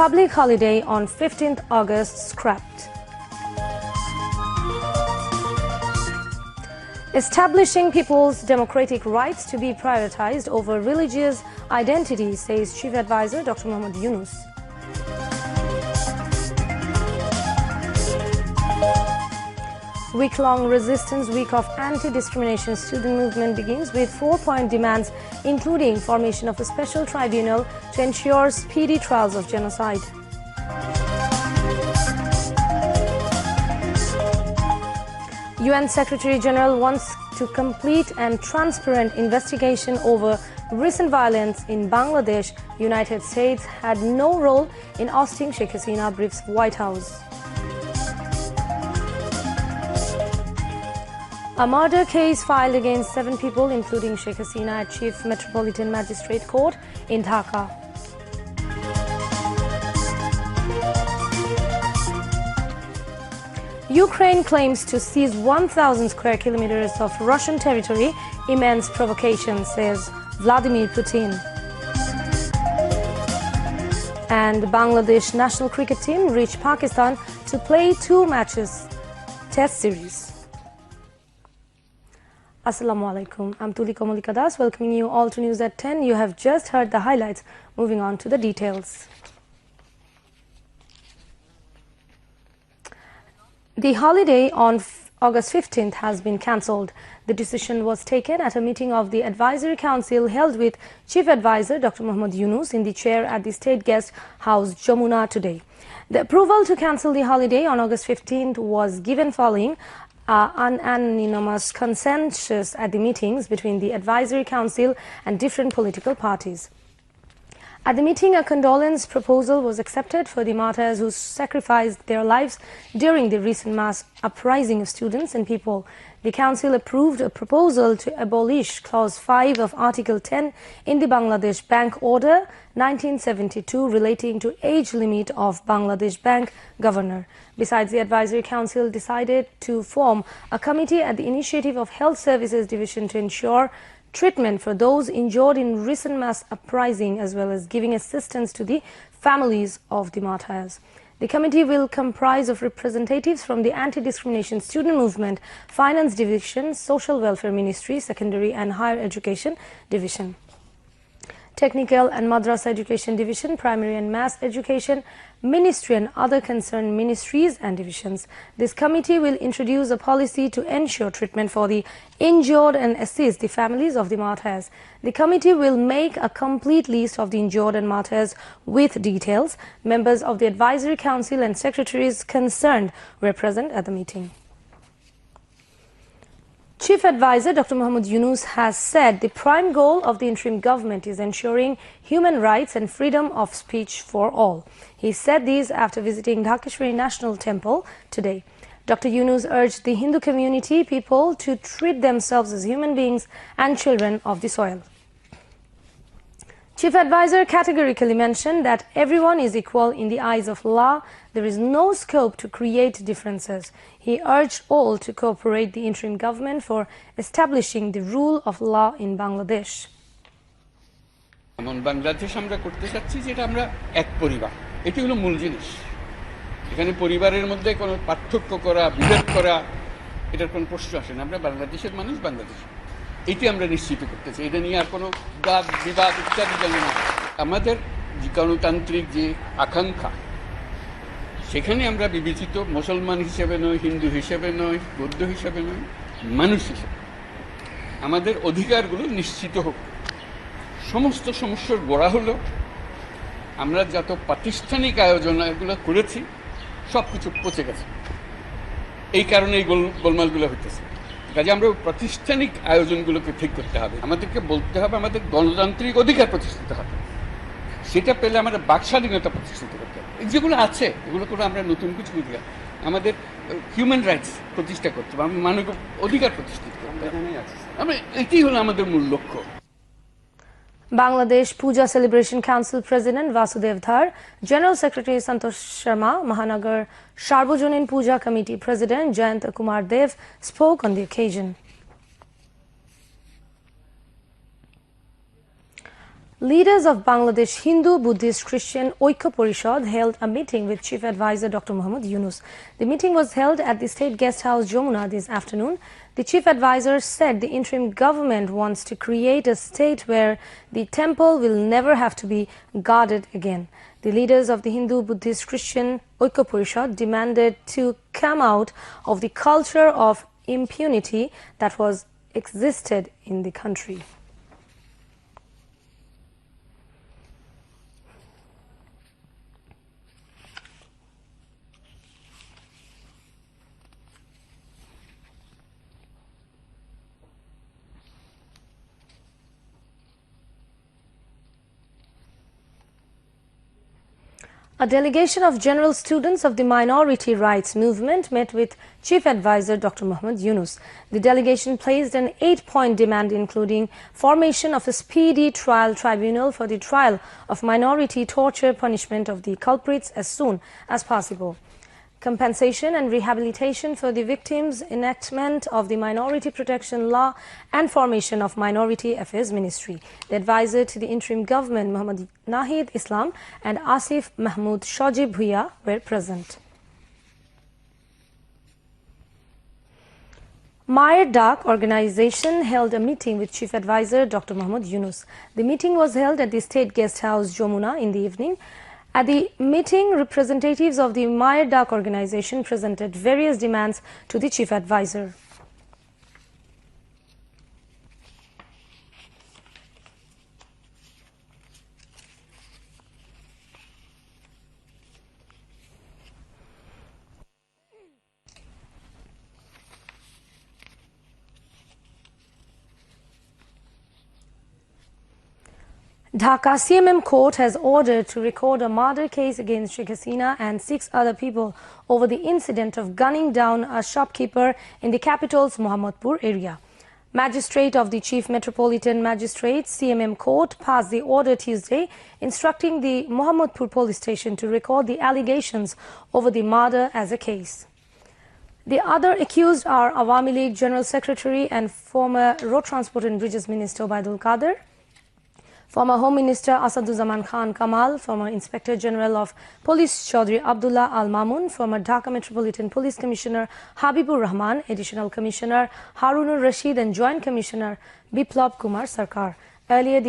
public holiday on 15th August scrapped. Establishing people's democratic rights to be prioritized over religious identity, says Chief Advisor Dr. Muhammad Yunus. Week-long Resistance Week of Anti-Discrimination Student Movement begins with 4-point demands, including formation of a special tribunal to ensure speedy trials of genocide. UN Secretary-General wants to complete and transparent investigation over recent violence in Bangladesh. United States had no role in ousting Sheikh Hasina, briefs White House. A murder case filed against 7 people, including Sheikh Hasina, at Chief Metropolitan Magistrate Court in Dhaka. Ukraine claims to seize 1,000 square kilometers of Russian territory. Immense provocation, says Vladimir Putin. And the Bangladesh national cricket team reached Pakistan to play 2 matches test series. Assalamu alaikum. I'm Tulika Mulika Das, welcoming you all to News at 10. You have just heard the highlights. Moving on to the details. The holiday on August 15th has been cancelled. The decision was taken at a meeting of the Advisory Council held with Chief Advisor Dr. Muhammad Yunus in the chair at the State Guest House, Jamuna, today. The approval to cancel the holiday on August 15th was given following an unanimous consensus at the meetings between the Advisory Council and different political parties. At the meeting, a condolence proposal was accepted for the martyrs who sacrificed their lives during the recent mass uprising of students and people. The Council approved a proposal to abolish Clause 5 of Article 10 in the Bangladesh Bank Order 1972 relating to age limit of Bangladesh Bank Governor. Besides, the Advisory Council decided to form a committee at the initiative of Health Services Division to ensure treatment for those injured in recent mass uprising, as well as giving assistance to the families of the martyrs. The committee will comprise of representatives from the Anti-Discrimination Student Movement, Finance Division, Social Welfare Ministry, Secondary and Higher Education Division, Technical and Madrasa Education Division, Primary and Mass Education Ministry, and other concerned ministries and divisions. This committee will introduce a policy to ensure treatment for the injured and assist the families of the martyrs. The committee will make a complete list of the injured and martyrs with details. Members of the Advisory Council and secretaries concerned were present at the meeting. Chief Advisor Dr. Muhammad Yunus has said the prime goal of the interim government is ensuring human rights and freedom of speech for all. He said this after visiting Dhakeshwari National Temple today. Dr. Yunus urged the Hindu community people to treat themselves as human beings and children of the soil. Chief Advisor categorically mentioned that everyone is equal in the eyes of Allah. There is no scope to create differences. He urged all to cooperate the interim government for establishing the rule of law in Bangladesh. Bangladesh আমরা করতে চাচ্ছি যেটা আমরা এক পরিবার, এটি হলো মূল জিনিস। এখানে পরিবারের মধ্যে কোনো পার্থক্য করা, বিভেদ করা, এটার কোনো প্রশ্ন আসে না। আমরা বাংলাদেশের মানুষ, বাংলাদেশ, এটি আমরা নিশ্চিত করতে চাই। এটা নিয়ে আর কোনো বাদ বিবাদ ইত্যাদি যেন না। আমাদের গণতান্ত্রিক যে আকাঙ্ক্ষা, সেখানে আমরা বিবেচিত মুসলমান হিসেবে নয়, হিন্দু হিসেবে নয়, বৌদ্ধ হিসেবে নয়, মানুষ হিসেবে আমাদের অধিকারগুলো নিশ্চিত হোক। সমস্ত সমস্যার গোড়া হলো আমরা যত প্রাতিষ্ঠানিক আয়োজন এগুলো করেছি সব কিছু পচে গেছে, এই কারণে এই গোলমালগুলো হইতেছে। কাজে আমরা প্রাতিষ্ঠানিক আয়োজনগুলোকে ঠিক করতে হবে। আমাদেরকে বলতে হবে আমাদের গণতান্ত্রিক অধিকার প্রতিষ্ঠিত হবে, সেটা পেলে আমাদের বাক স্বাধীনতা প্রতিষ্ঠিত করতে হবে। যেগুলো আছে এগুলো করে আমরা নতুন কিছু বুঝি, আমাদের হিউম্যান রাইটস প্রতিষ্ঠা করতে হবে, মানব অধিকার প্রতিষ্ঠিত করতে হবে। এটি হলো আমাদের মূল লক্ষ্য। Bangladesh Puja Celebration Council President Vasudev Dhar, General Secretary Santosh Sharma, Mahanagar Sarbojanin Puja Committee President Jayant Kumar Dev spoke on the occasion. Leaders of Bangladesh Hindu, Buddhist, Christian Oikya Porishad held a meeting with Chief Advisor Dr. Muhammad Yunus. The meeting was held at the State Guest House Jamuna this afternoon. The Chief Advisor said the interim government wants to create a state where the temple will never have to be guarded again. The leaders of the Hindu, Buddhist, Christian Oikya Porishad demanded to come out of the culture of impunity that was existed in the country. A delegation of general students of the minority rights movement met with Chief Advisor Dr. Muhammad Yunus. The delegation placed an 8-point demand including formation of a speedy trial tribunal for the trial of minority torture punishment of the culprits as soon as possible, compensation and rehabilitation for the victims, enactment of the minority protection law, and formation of minority affairs ministry. The advisor to the interim government, Muhammad Nahid Islam and Asif Mahmood Shajib Bhuiya, were present. Dak organization held a meeting with Chief Advisor Dr. Muhammad Yunus. The meeting was held at the State Guest House Jamuna in the evening. At the meeting, representatives of the Dak organization presented various demands to the Chief Advisor. Dhaka CMM Court has ordered to record a murder case against Sheikh Hasina and 6 other people over the incident of gunning down a shopkeeper in the capital's Mohammadpur area. Magistrate of the Chief Metropolitan Magistrate CMM Court passed the order Tuesday, instructing the Mohammadpur police station to record the allegations over the murder as a case. The other accused are Awami League General Secretary and former Road Transport and Bridges Minister Obaidul Qadir, former Home Minister Asaduzzaman Khan Kamal, former Inspector General of Police Chaudhry Abdullah Al Mamun, former Dhaka Metropolitan Police Commissioner Habibur Rahman, Additional Commissioner Harunur Rashid and Joint Commissioner Biplab Kumar Sarkar. Earlier,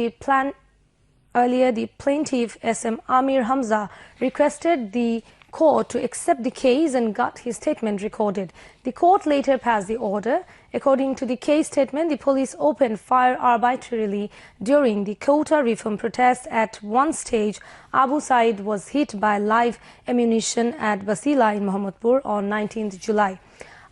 the plaintiff SM Amir Hamza requested the court to accept the case and got his statement recorded. The court later passed the order. According to the case statement, the police opened fire arbitrarily during the quota reform protest. At one stage, Abu Said was hit by live ammunition at Basila in Mohammadpur on 19th July.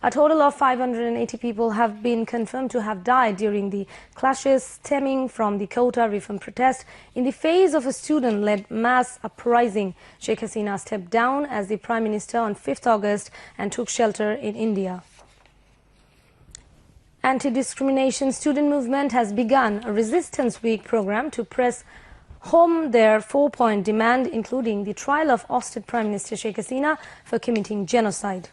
A total of 580 people have been confirmed to have died during the clashes stemming from the quota reform protest. In the face of a student-led mass uprising, Sheikh Hasina stepped down as the Prime Minister on 5th August and took shelter in India. Anti-discrimination student movement has begun a Resistance Week program to press home their 4-point demand, including the trial of ousted Prime Minister Sheikh Hasina for committing genocide.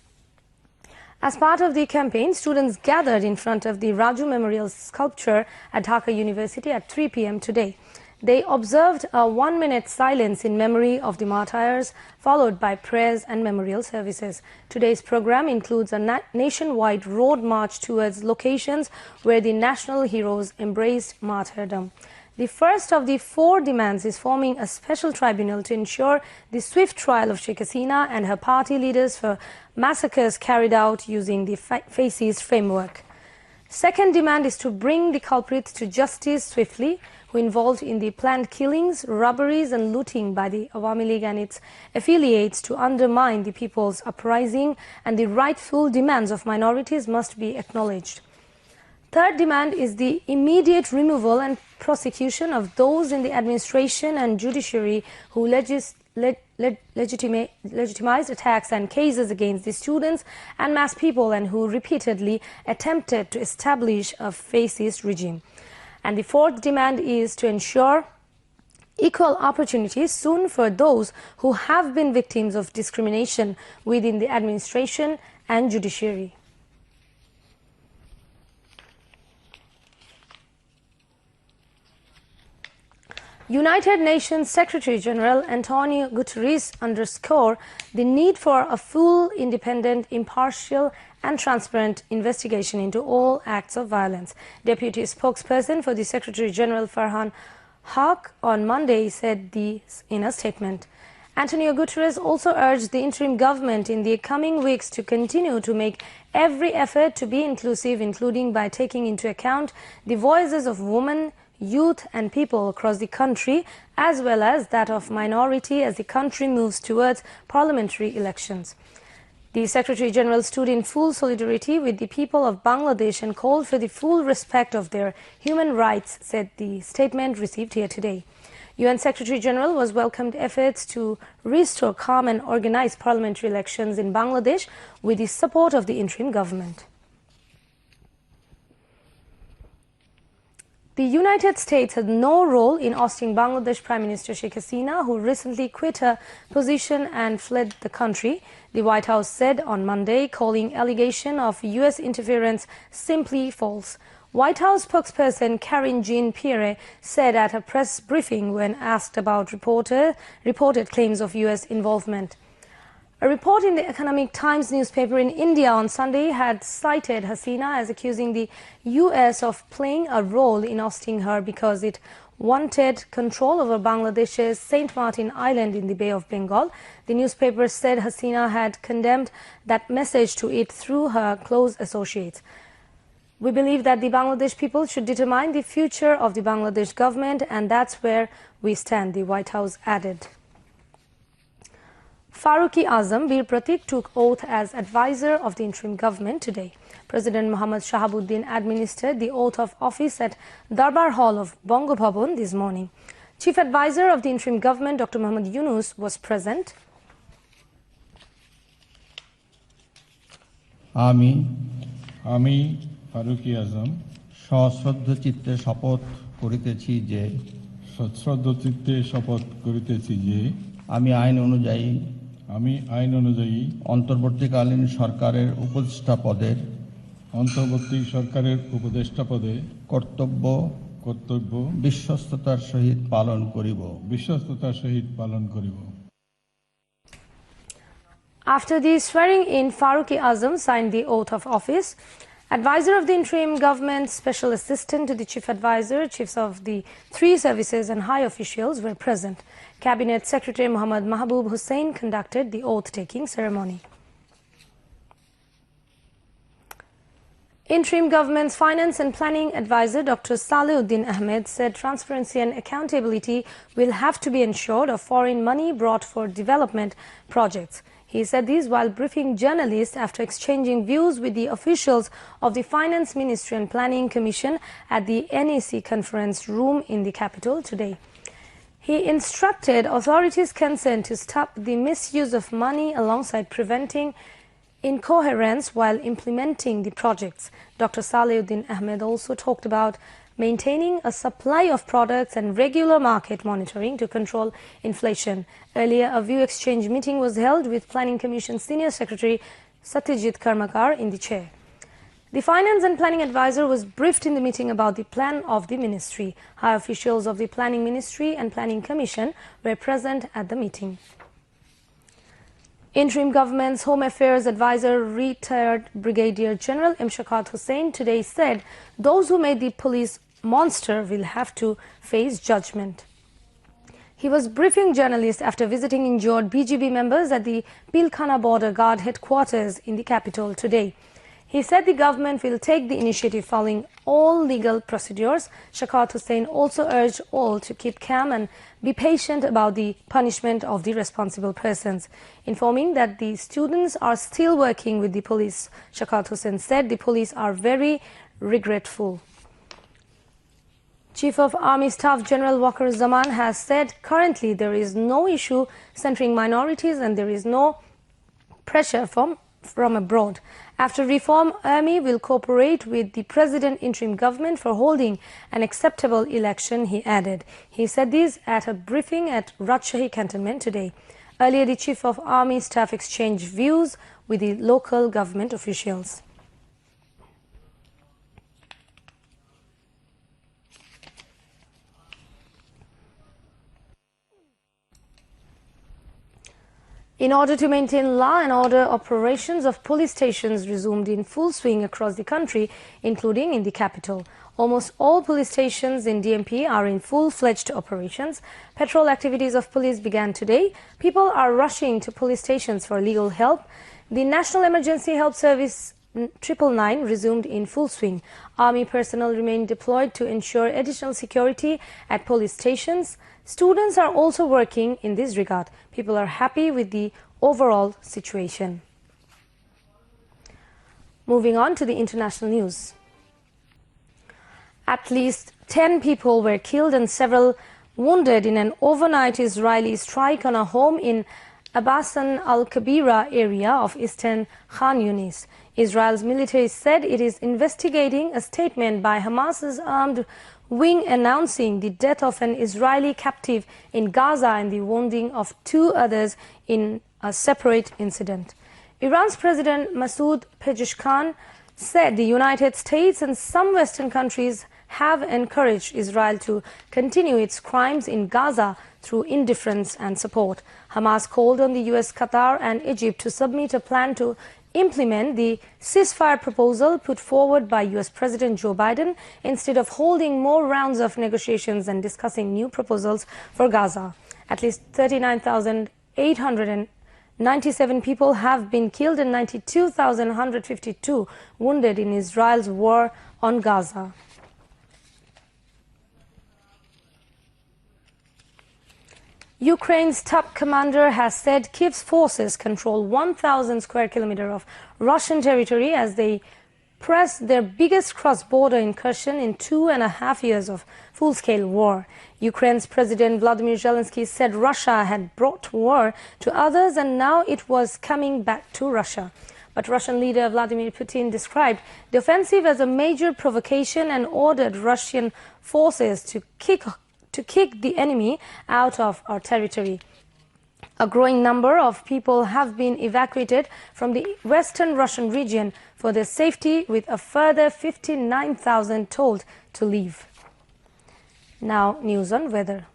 As part of the campaign, students gathered in front of the Raju Memorial sculpture at Dhaka University at 3 p.m. today. They observed a 1-minute silence in memory of the martyrs, followed by prayers and memorial services. Today's program includes a nationwide road march towards locations where the national heroes embraced martyrdom. The first of the 4 demands is forming a special tribunal to ensure the swift trial of Sheikh Hasina and her party leaders for massacres carried out using the FACES framework. Second demand is to bring the culprits to justice swiftly, who involved in the planned killings, robberies and looting by the Awami League and its affiliates to undermine the people's uprising, and the rightful demands of minorities must be acknowledged. Third demand is the immediate removal and prosecution of those in the administration and judiciary who legitimized attacks and cases against the students and mass people and who repeatedly attempted to establish a fascist regime. And the fourth demand is to ensure equal opportunities soon for those who have been victims of discrimination within the administration and judiciary. United Nations Secretary General Antonio Guterres underscored the need for a full, independent, impartial and transparent investigation into all acts of violence. Deputy spokesperson for the Secretary General Farhan Haq on Monday said this in a statement. Antonio Guterres also urged the interim government in the coming weeks to continue to make every effort to be inclusive, including by taking into account the voices of women, youth and people across the country, as well as that of minority as the country moves towards parliamentary elections. The Secretary General stood in full solidarity with the people of Bangladesh and called for the full respect of their human rights, said the statement received here today. UN Secretary General was welcomed efforts to restore calm and organize parliamentary elections in Bangladesh with the support of the interim government. The United States had no role in ousting Bangladesh Prime Minister Sheikh Hasina, who recently quit her position and fled the country, the White House said on Monday, calling allegation of U.S. interference simply false. White House spokesperson Karine Jean-Pierre said at a press briefing when asked about reported claims of U.S. involvement. A report in the Economic Times newspaper in India on Sunday had cited Hasina as accusing the U.S. of playing a role in ousting her because it wanted control over Bangladesh's St. Martin Island in the Bay of Bengal. The newspaper said Hasina had condemned that message to it through her close associates. We believe that the Bangladesh people should determine the future of the Bangladesh government, and that's where we stand, the White House added. Farooq-e-Azam Bir Pratik took oath as advisor of the interim government today. President Mohammad Shahabuddin administered the oath of office at Darbar Hall of Bongo Bhavan this morning. Chief advisor of the interim government, Dr. Mohammad Yunus, was present. আমি ফারুক-ই-আজম সশ্রদ্ধ চিত্তে শপথ করিতেছি যে আমি আইন অনুযায়ী অন্তর্বর্তীকালীন সরকারের উপদেষ্টা পদে কর্তব্য বিশ্বস্ততার সহিত পালন করিব। After the swearing in, Farooq-e-Azam signed the oath of office. Advisor of the interim government, special assistant to the chief advisor, chiefs of the three services and high officials were present. Cabinet Secretary Muhammad Mahbub Hussain conducted the oath-taking ceremony. Interim government's finance and planning advisor, Dr. Saleuddin Ahmed, said transparency and accountability will have to be ensured of foreign money brought for development projects. He said this while briefing journalists after exchanging views with the officials of the Finance Ministry and Planning Commission at the NEC conference room in the capital today. He instructed authorities concerned to stop the misuse of money alongside preventing incoherence while implementing the projects. Dr. Saleuddin Ahmed also talked about maintaining a supply of products and regular market monitoring to control inflation. Earlier, a view exchange meeting was held with Planning Commission Senior Secretary Satyajit Karmakar in the chair. The Finance and Planning Advisor was briefed in the meeting about the plan of the ministry. High officials of the Planning Ministry and Planning Commission were present at the meeting. Interim government's Home Affairs Advisor, retired Brigadier General Imshakhat Hussain, today said those who made the police monster will have to face judgment. He was briefing journalists after visiting injured BGB members at the Pilkhana Border Guard headquarters in the capital today. He said the government will take the initiative following all legal procedures. Shakhat Hussain also urged all to keep calm and be patient about the punishment of the responsible persons. Informing that the students are still working with the police, Shakhat Hussain said the police are very regretful. Chief of Army Staff General Waqar Zaman has said currently there is no issue centering minorities and there is no pressure from abroad. After reform, Army will cooperate with the President interim government for holding an acceptable election, he added. He said this at a briefing at Rajshahi Cantonment today. Earlier, the Chief of Army Staff exchanged views with the local government officials. In order to maintain law and order, operations of police stations resumed in full swing across the country, including in the capital. Almost all police stations in DMP are in full-fledged operations. Patrol activities of police began today. People are rushing to police stations for legal help. The National Emergency Help Service 999 resumed in full swing. Army personnel remain deployed to ensure additional security at police stations. Students are also working in this regard. People are happy with the overall situation. Moving on to the international news. At least 10 people were killed and several wounded in an overnight Israeli strike on a home in Abbasan al-Kabira area of eastern Khan Yunis. Israel's military said it is investigating a statement by Hamas's armed wing announcing the death of an Israeli captive in Gaza and the wounding of 2 others in a separate incident. Iran's President Masoud Pezeshkian said the United States and some Western countries have encouraged Israel to continue its crimes in Gaza through indifference and support. Hamas called on the US, Qatar and Egypt to submit a plan to implement the ceasefire proposal put forward by US President Joe Biden instead of holding more rounds of negotiations and discussing new proposals for Gaza. At least 39,897 people have been killed and 92,152 wounded in Israel's war on Gaza. Ukraine's top commander has said Kyiv's forces control 1,000 square kilometers of Russian territory as they press their biggest cross-border incursion in 2.5 years of full-scale war. Ukraine's President Vladimir Zelensky said Russia had brought war to others and now it was coming back to Russia. But Russian leader Vladimir Putin described the offensive as a major provocation and ordered Russian forces to kick the enemy out of our territory. A growing number of people have been evacuated from the western Russian region for their safety, with a further 59,000 told to leave. Now, news on weather.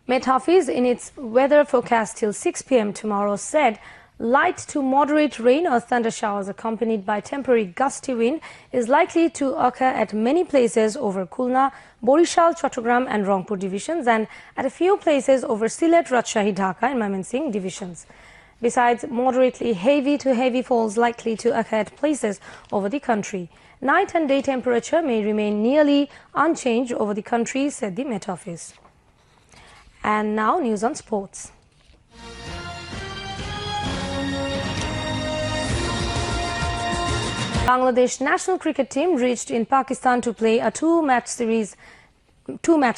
Met Office, in its weather forecast till 6 p.m. tomorrow, said light to moderate rain or thunder showers accompanied by temporary gusty wind is likely to occur at many places over Khulna, Borishal, Chattogram and Rangpur divisions and at a few places over Sylhet, Rajshahi, Dhaka and Mymensingh divisions. Besides, moderately heavy to heavy falls likely to occur at places over the country. Night and day temperature may remain nearly unchanged over the country, said the Met Office. And now, news on sports. Bangladesh national cricket team reached in Pakistan to play a two-match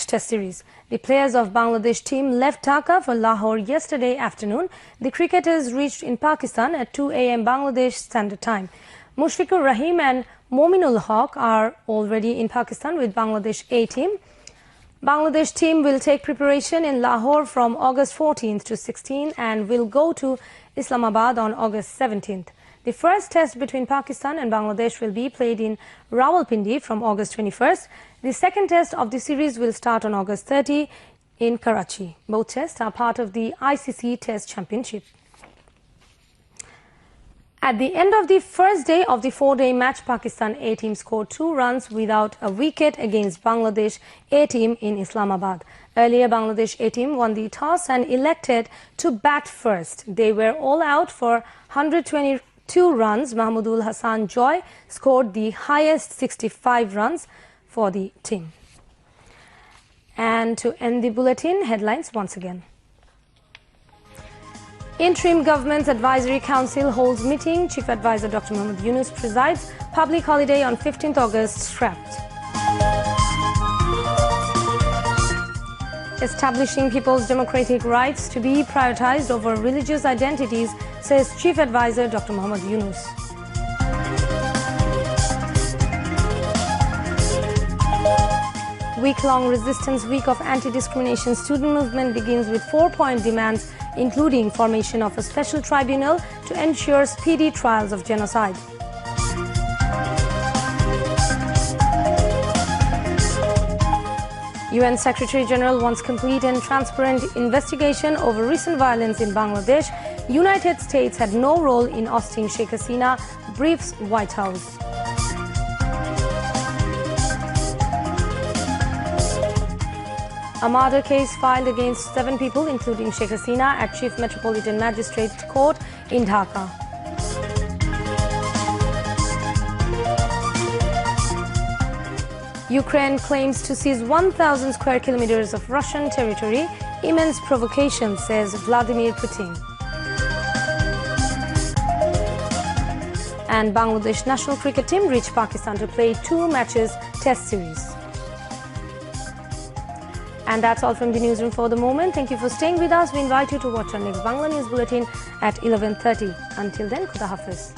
test series. The players of Bangladesh team left Dhaka for Lahore yesterday afternoon. The cricketers reached in Pakistan at 2 a.m. Bangladesh Standard Time. Mushfiqur Rahim and Mominul Haq are already in Pakistan with Bangladesh A team. Bangladesh team will take preparation in Lahore from August 14th to 16th and will go to Islamabad on August 17th. The first test between Pakistan and Bangladesh will be played in Rawalpindi from August 21st. The second test of the series will start on August 30 in Karachi. Both tests are part of the ICC Test Championship. At the end of the first day of the 4-day match, Pakistan A team scored 2 runs without a wicket against Bangladesh A team in Islamabad. Earlier, Bangladesh A team won the toss and elected to bat first. They were all out for 122 runs. Mahmudul Hassan Joy scored the highest 65 runs for the team. And to end the bulletin, headlines once again. Interim Government's Advisory Council holds meeting. Chief Advisor Dr. Muhammad Yunus presides. Public holiday on 15th August scrapped. Establishing people's democratic rights to be prioritized over religious identities, says Chief Advisor Dr. Muhammad Yunus. Week-long Resistance Week of Anti-Discrimination Student Movement begins with 4-point demands including formation of a special tribunal to ensure speedy trials of genocide. UN Secretary General wants complete and transparent investigation over recent violence in Bangladesh. United States had no role in ousting Sheikh Hasina, briefs White House. A murder case filed against 7 people, including Sheikh Hasina, at Chief Metropolitan Magistrate Court in Dhaka. Ukraine claims to seize 1,000 square kilometers of Russian territory. Immense provocation, says Vladimir Putin. And Bangladesh national cricket team reached Pakistan to play 2 matches test series. And that's all from the newsroom for the moment. Thank you for staying with us. We invite you to watch our next Bangla News Bulletin at 11:30. Until then, Khuda Hafiz.